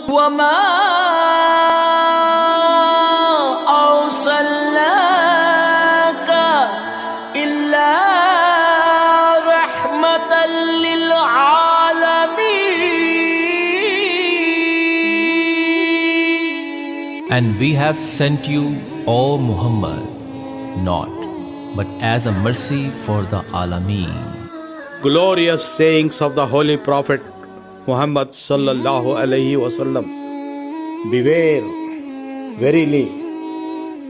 وما أرسلناك إلا رحمة للعالمين. And we have sent you, O Muhammad, not but as a mercy for the Alameen. Glorious sayings of the Holy Prophet Muhammad sallallahu alaihi wasallam. Beware, verily,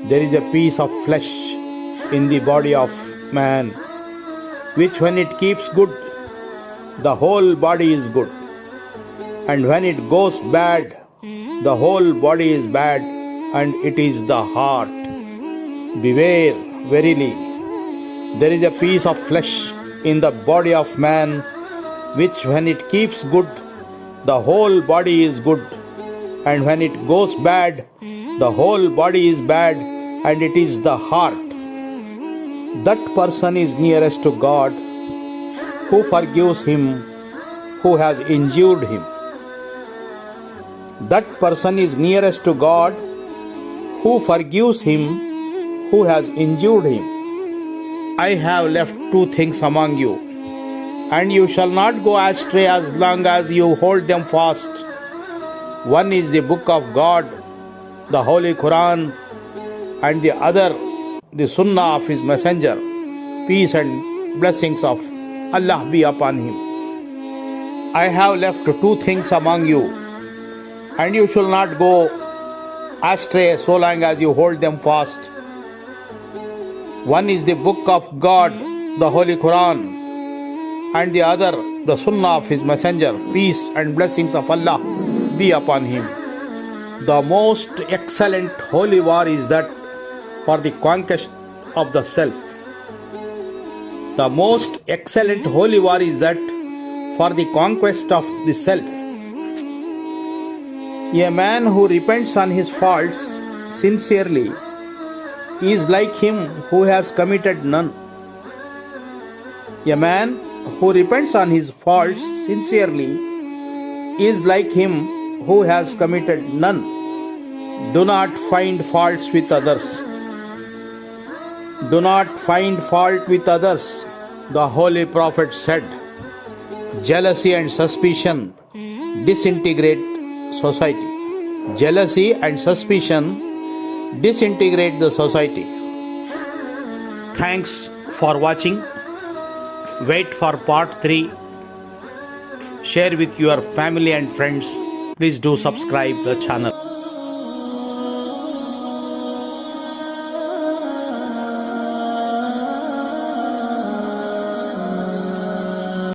there is a piece of flesh in the body of man, which when it keeps good, the whole body is good, and when it goes bad, the whole body is bad, and it is the heart. Beware, verily, there is a piece of flesh in the body of man, which when it keeps good, the whole body is good, and when it goes bad, the whole body is bad, and it is the heart. That person is nearest to God who forgives him who has injured him. That person is nearest to God who forgives him who has injured him. I have left two things among you, and you shall not go astray as long as you hold them fast. One is the book of God, the Holy Quran, and the other the Sunnah of His Messenger. Peace and blessings of Allah be upon him. I have left two things among you, and you shall not go astray so long as you hold them fast. One is the book of God, the Holy Quran, and the other the Sunnah of His Messenger. Peace and blessings of Allah be upon him. The most excellent holy war is that for the conquest of the self. The most excellent holy war is that for the conquest of the self. A man who repents on his faults sincerely is like him who has committed none. A man who repents on his faults sincerely is like him who has committed none. Do not find faults with others. Do not find fault with others. The Holy Prophet said, jealousy and suspicion disintegrate society. Jealousy and suspicion disintegrate the society. Thanks for watching. Wait for part 3. Share with your family and friends. Please do subscribe the channel.